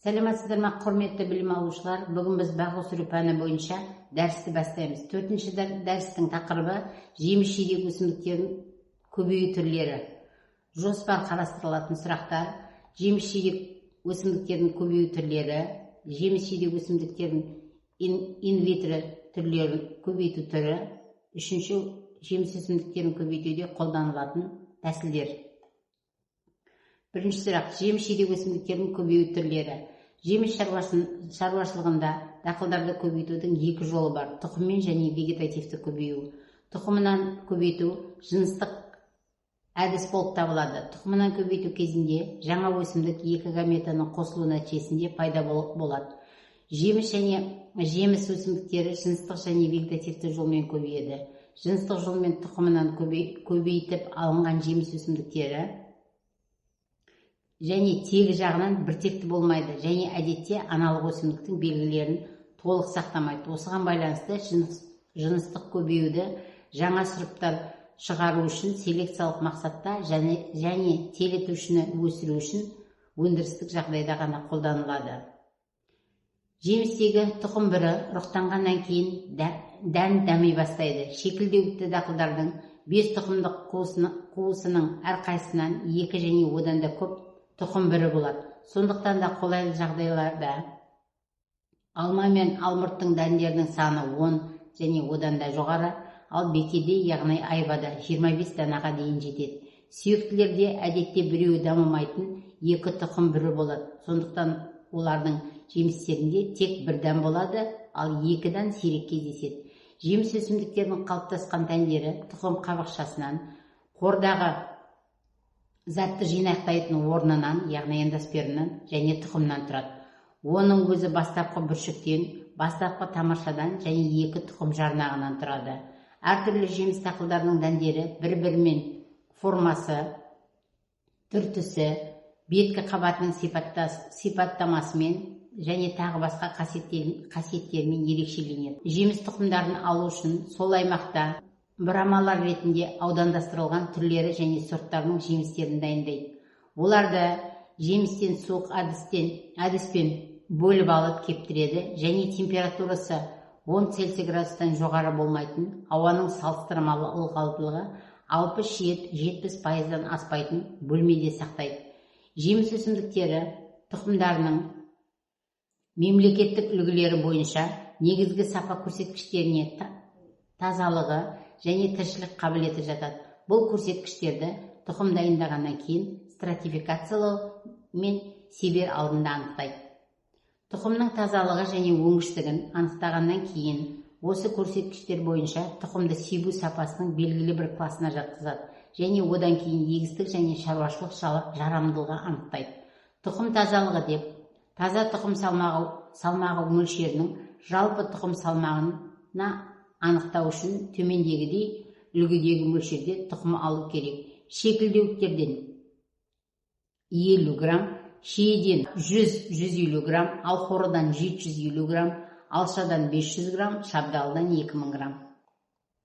Сәлеметсіздер ме, құрметті білім алушылар? Бүгін біз бақ өсіру пәні бойынша дәрісті бастаймыз. 4-ші дәрістің тақырыбы жеміс-жидек өсімдіктердің көбею түрлері. Жоспар қарастырылатын сұрақтар: жеміс-жидек өсімдіктердің көбею түрлері, жеміс-жидек өсімдіктердің инвитро түрлерін көбейту түрі, 3-ші жеміс өсімдіктерін көбейтуде қолданылатын тәсілдер. Бірінші сұрақ: жеміс-жидек өсімдіктердің көбею түрлері. Жеміс шаруашылығында дақылдарды көбейтудің екі жолы бар: тұқыммен және вегетативті көбею. Тұқымынан көбейту жыныстық әдіс болып табылады. Тұқымынан көбейту кезінде жаңа өсімдік екі гаметаның қосылу нәтижесінде пайда болады. Жеміс және жеміс өсімдіктері жыныстық және вегетативті жолмен көбейеді. Жыныстық жолмен тұқымынан көбейтіп алынған жеміс өсімдіктері және тегі жағынан біртекті болмайды және әдетте аналық өсімдіктің белгілерін толық сақтамайды. Осыған байланысты жыныстық көбеюді жаңа сұрыптар шығару үшін, селекциялық мақсатта және телетушіні өсіру үшін өндірістік жағдайда ғана қолданылады. Жемістегі тұқым бірі ұрықтанғаннан кейін дән дами бастайды. Шекілдеуітті дақылдардың 5 тұқымдық қуысының әрқайсынан 2 және одан да көп тұқым бірі болады. Сондықтан да қолайлы жағдайларда алма мен алмұрттың дәндерінің саны 10 және одан да жоғары, ал бекеде, яғни айвада 25 данаға дейін жетеді. Сүйектілерде әдетте біреуі дамымайтын 2 тұқым бірі болады. Сондықтан олардың жемістерінде тек бір дән болады, ал 2 дән сирек кездеседі. Жеміс өсімдіктерінің қалыптасқан дәндері тұқым қабықшасынан, қордағы затты жинақтайтын орнынан, яғни эндоспермнан және тұқымнан тұрады. Оның өзі бастапқы бүршіктен, бастапқы тамыршадан және 2 тұқым жарнағынан тұрады. Әртүрлі жеміс дақылдарының дәндері бір-бірімен формасы, түр-түсі, беткі қабатының сипаттамасымен және тағы басқа қасиеттерімен ерекшеленеді. Жеміс тұқымдарын алу үшін сол аймақта бұрамалар ретінде аудандастырылған түрлері және сорттарының жемістерін дайындайды. Оларды жемістен суық әдіспен бөліп алып кептіреді және температурасы 10 Цельсий градустан жоғары болмайтын, ауаның салыстырмалы ылғалдылығы 60-70%-дан аспайтын бөлмеде сақтайды. Жеміс өсімдіктері тұқымдарының мемлекеттік үлгілері бойынша негізгі сапа көрсеткіштеріне тазалығы және тіршілік қабілеті жатады. Бұл көрсеткіштерді тұқым дайындағаннан кейін стратификациялау мен себер алдында анықтайды. Тұқымның тазалығы және өнгіштігін анықтағаннан кейін осы көрсеткіштер бойынша тұқымды себу сапасының белгілі бір класына жатқызады және одан кейін егістік және шаруашылық жарамдылығы анықтайды. Тұқым тазалығы деп таза тұқым салмағы мөлшерінің жалпы тұқым салмағына анықтау үшін төмендегідей үлгідегі мөлшерде тұқым алу керек. Шекілдеуіктерден 50 грамм, шиеден 100-150 грамм, алхорыдан 750 грамм, алшадан 500 грамм, шабдалыдан 2000 грамм.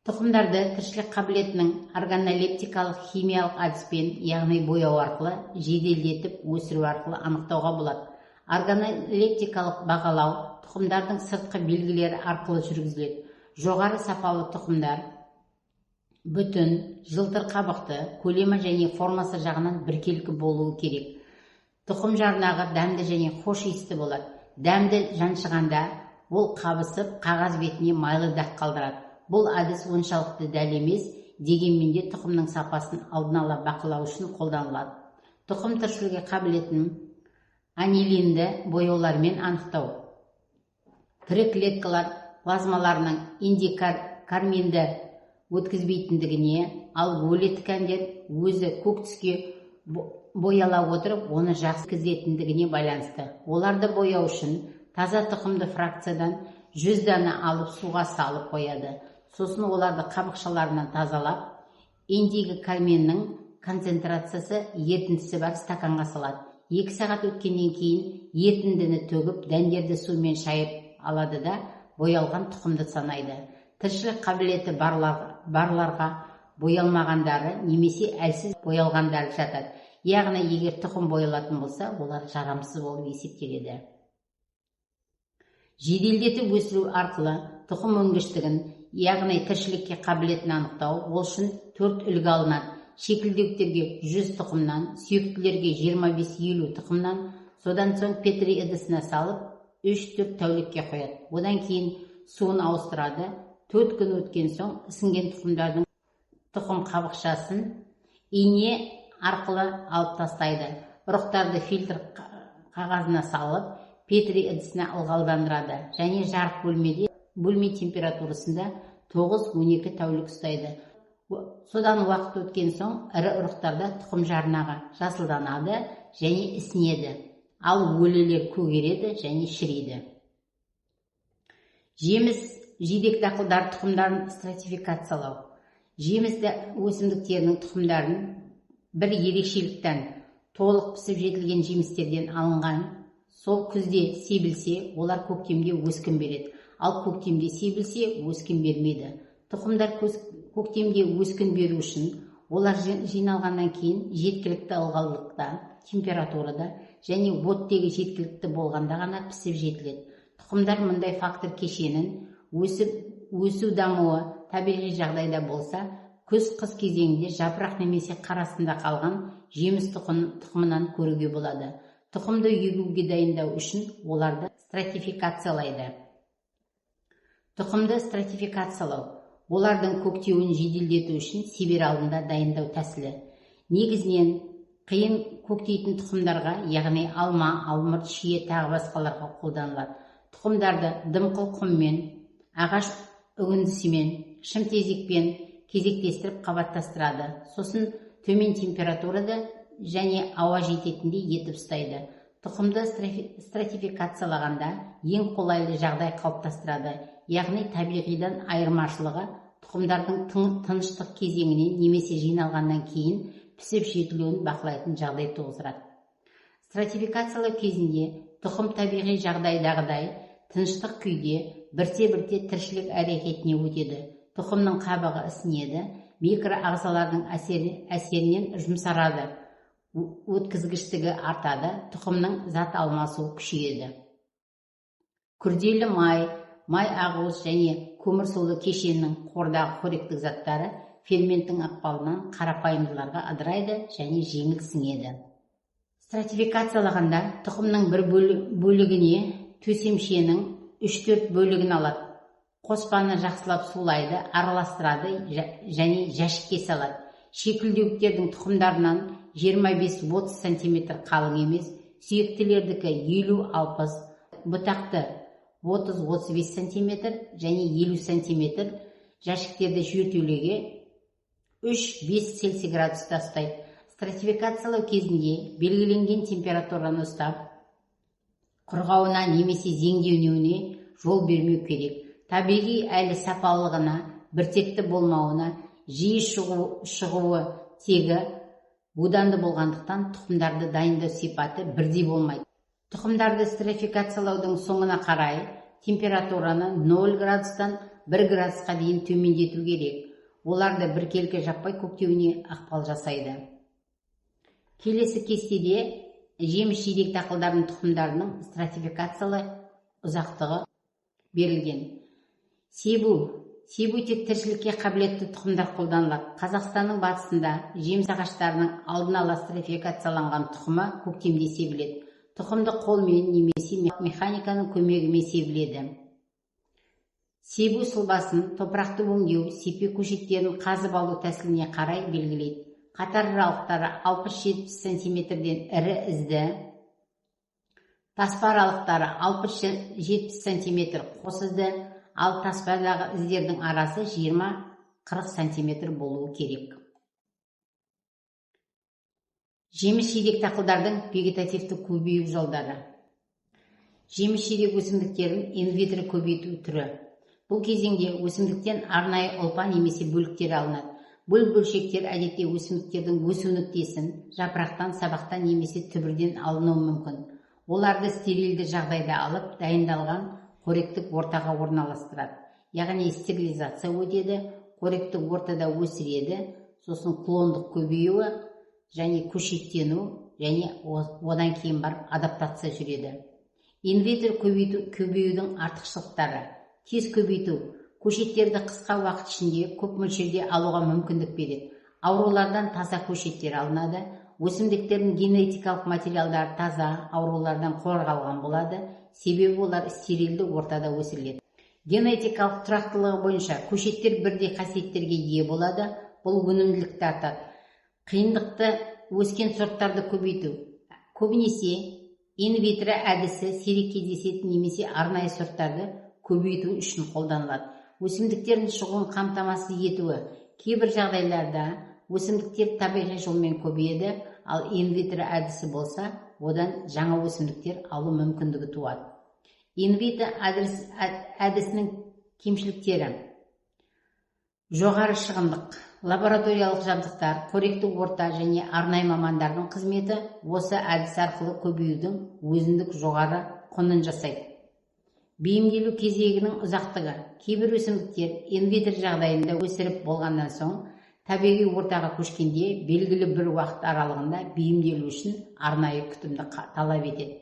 Тұқымдарды тіршілік қабілетінің органолептикалық химиялық әдіспен, яғни бояу арқылы, жеделдетіп өсіру арқылы анықтауға болады. Органолептикалық бағалау тұқымдардың сыртқы белгілері арқылы жүргізіледі. Жоғары сапалы тұқымдар бүтін, жылтыр қабықты, көлемі және формасы жағынан біркелкі болуы керек. Тұқым жарнағы дәмді және хош иісті болады. Дәмді жаншығанда ол қабысып, қағаз бетіне майлы дақ қалдырады. Бұл әдіс оншалықты дәл емес, дегенмен де тұқымның сапасын алдын ала бақылау үшін қолданылады. Тұқым тіршілігі қабілетін анилинді бояулармен анықтау. Тірі клеткалар плазмаларының индикарминді өткізбейтіндігіне, ал өлі ткандер өзі көк түске бояла отырып, оны жақсы өткізетіндігіне байланысты. Оларды бояу үшін таза тұқымды фракциядан 100 дана алып суға салып қояды. Сосын оларды қабықшаларынан тазалап, индикарминнің концентрациясы ертіндісі бар стаканға салады. 2 сағат өткеннен кейін ертіндіні төгіп, дәндерді сумен шайып алады да боялған тұқымды санайды. Тіршілік қабілеті барларға боялмағандары немесе әлсіз боялғандары жатады. яғни егер тұқым бойылатын болса, олар жарамсыз болып есептеледі. Жеделдетіп өсіру арқылы тұқым өнгіштігін, яғни тіршілікке қабілетін анықтау, ол үшін 4 үлгі алынады. Шекілдеуіктерге 100 тұқымнан, сүйектілерге 25-50 тұқымнан, содан соң петри ыдысына салып 3-4 тәулікке қояды. Одан кейін суын ауыстырады. 4 күн өткен соң ісінген тұқымдардың тұқым қабықшасын ине арқылы алып тастайды. Ұрықтарды фильтр қағазына салып, петри ыдысына ылғалдандырады және жарық бөлме температурасында 9-12 тәулік ұстайды. Содан уақыт өткен соң ірі ұрықтарда тұқым жарнағы жасылданады және ісінеді, ал өлілер көгереді және шірейді. Жеміс жидек дақылдар тұқымдарын стратификациялау. Жеміс өсімдіктерінің тұқымдарын бір ерекшеліктен толық пісіп жетілген жемістерден алынған. Сол күзде себілсе, олар көктемде өскін береді, ал көктемде себілсе, өскін бермейді. Тұқымдар көктемде өскін беру үшін олар жиналғаннан кейін жеткілікті ылғалдылықта, температурада және оттегі жеткілікті болғанда ғана пісіп жетіледі. Тұқымдар мұндай фактор кешенін өсу дамуы табиғи жағдайда болса, күз-қыс кезеңінде жапырақ немесе қарасында қалған жеміс тұқымынан көруге болады. Тұқымды егуге дайындау үшін оларды стратификациялайды. Тұқымды стратификациялау олардың көктеуін жеделдету үшін себер алдында дайындау тәсілі. Негізінен қиын көктейтін тұқымдарға, яғни алма, алмұрт, шие тағы басқаларға қолданылады. Тұқымдарды дымқыл құммен, ағаш үгіндісімен, шымтезекпен кезектестіріп қабаттастырады. Сосын төмен температурада және ауа жететіндей етіп ұстайды. Тұқымды стратификациялағанда ең қолайлы жағдай қалыптастырады, яғни табиғидан айырмашылығы тұқымдардың тыныштық кезеңінен немесе жиналғаннан кейін пісіп жетілуін бақылайтын жағдай туғызады. Стратификациялау кезінде тұқым табиғи жағдайдағыдай тыныштық күйде бірте-бірте тіршілік әрекетіне өтеді. Тұқымның қабығы ісінеді, микроағзалардың әсерінен жұмсарады, өткізгіштігі артады, тұқымның зат алмасуы күшейеді. Күрделі май ақуыз және көмірсулы кешеннің қордағы қоректік заттары ферменттің ықпалынан қарапайымдыларға ыдырайды және жеңіл сіңеді. Стратификациялағанда тұқымның бір бөлігіне төсемшенің 3-4 бөлігін алады. Қоспаны жақсылап сулайды, араластырады және жәшікке салады. Шекілдеуіктердің тұқымдарынан 25-30 см қалың емес, сүйектілердікі 50-60, бұтақты 30-35 см және 50 см, жәшіктерді жертөлеге 3-5 Цельсий градуста ұстайды. Стратификациялау кезінде белгіленген температураны ұстап, құрғауына немесе зеңдеуіне жол бермеу керек. Табиғи әлі сапалылығына, біртекті болмауына, жиі шығуы тегі буданды болғандықтан тұқымдарды дайындау сипаты бірдей болмайды. Тұқымдарды стратификациялаудың соңына қарай температураны 0 градустан 1 градусқа дейін төмендету керек. Оларды біркелкі жаппай көктеуіне ықпал жасайды. Келесі кестеде жеміс-жидек дақылдарының тұқымдарының стратификациялы ұзақтығы берілген. Себу тек тіршілікке қабілетті тұқымдар қолданылады. Қазақстанның батысында жеміс ағаштарының алдын ала стратификацияланған тұқымы көктемде себіледі. Тұқымды қолмен немесе механиканың көмегімен себіледі. Себу сұлбасын топырақты өңдеу, сепе көшеттерін қазып алу тәсіліне қарай белгілейді. Қатар аралықтары 60-70 см-ден ірі ізді, таспа аралықтары 60-70 см қос ізді, ал таспадағы іздердің арасы 20-40 см болуы керек. Жеміс-жидек дақылдардың вегетативті көбею жолдары. Жеміс-жидек өсімдіктерін инвитро көбейту түрі. Бұл кезеңде өсімдіктен арнайы ұлпа немесе бөліктер алынады. Бұл бөлшектер әдетте өсімдіктердің өсу нүктесін жапырақтан, сабақтан немесе түбірден алынуы мүмкін. Оларды стерильді жағдайда алып, дайындалған қоректік ортаға орналастырады. Яғни стерилизация өтеді, қоректік ортада өсіреді, сосын клондық көбеюі және көшеттену және одан кейін барып адаптация жүреді. Инвитро көбеюдің артықшылықтары: тез көбейту көшеттерді қысқа уақыт ішінде көп мөлшерде алуға мүмкіндік береді. Аурулардан таза көшеттер алынады. Өсімдіктердің генетикалық материалдары таза, аурулардан қорғалған болады, себебі олар стерилді ортада өсіріледі. Генетикалық тұрақтылығы бойынша көшеттер бірдей қасиеттерге ие болады. Бұл өнімділікті артады. Қиындықты өскен сорттарды көбейту. Көбінесе инвитро әдісі сирек кездесетін немесе арнайы сорттарды көбейту үшін қолданылады. Өсімдіктердің шығуын қамтамасыз етуі. Кейбір жағдайларда өсімдіктер табиғи жолмен көбейеді, ал инвитро әдісі болса, одан жаңа өсімдіктер алу мүмкіндігі туады. Инвитро әдісінің кемшіліктері: жоғары шығындық, лабораториялық жабдықтар, қоректі орта және арнайы мамандардың қызметі осы әдіс арқылы көбеюдің өзіндік жоғары құнын жасайды. Бейімделу кезегінің ұзақтығы: кейбір өсімдіктер инвитро жағдайында өсіріп болғаннан соң табиғи ортаға көшкенде белгілі бір уақыт аралығында бейімделу үшін арнайы күтімді талап етеді.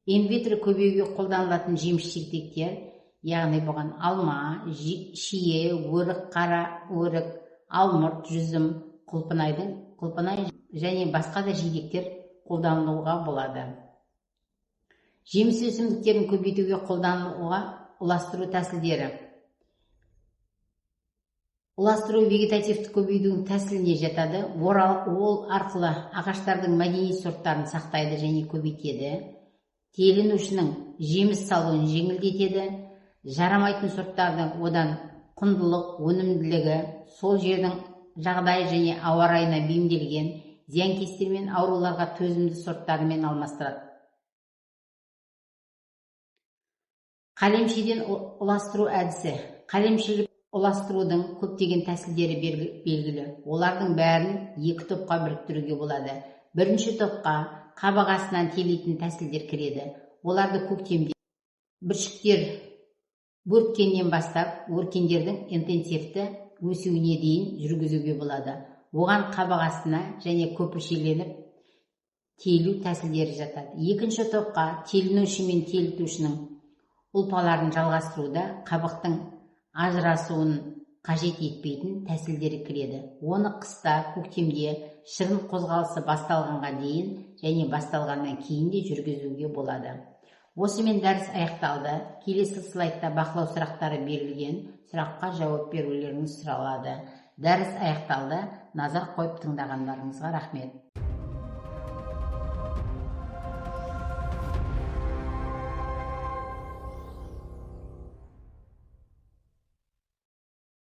Инвитро көбеюге қолданылатын жеміс-жидектер, яғни бұған алма, шие, өрік, қара өрік, алмұрт, жүзім, құлпынай және басқа да жидектер қолданылуға болады. Жеміс өсімдіктерін көбейтуге қолданылуға ұластыру тәсілдері: ұластыру вегетативті көбеюдің тәсіліне жатады. Ол арқылы ағаштардың мәдени сорттарын сақтайды және көбейтеді. Телінушінің жеміс салуын жеңілдетеді. Жарамайтын сорттардың одан құндылық, өнімділігі, сол жердің жағдайы және ауа райына бейімделген зиянкестер мен ауруларға төзімді сорттарымен алмастырады. Қалемшеден ұластыру әдісі: қалемшелік ұластырудың көптеген тәсілдері белгілі. Олардың бәрін екі топқа біріктіруге болады. Бірінші топқа қабық астынан телейтін тәсілдер кіреді. Оларды көктемде бүршіктер бөрткеннен бастап өркендердің интенсивті өсуіне дейін жүргізуге болады. Оған қабық астына және көпіршеленіп телу тәсілдері жатады. Екінші топқа телінуші мен телітушінің ұлпаларын жалғастыруда қабықтың ажырасуын қажет етпейтін тәсілдері кіреді. Оны қыста, көктемде шырын қозғалысы басталғанға дейін және басталғаннан кейін де жүргізуге болады. Осымен дәріс аяқталды. Келесі слайдта бақылау сұрақтары берілген. Сұраққа жауап берулеріңіз сұралады. Дәріс аяқталды. Назар қойып тыңдағандарыңызға рахмет.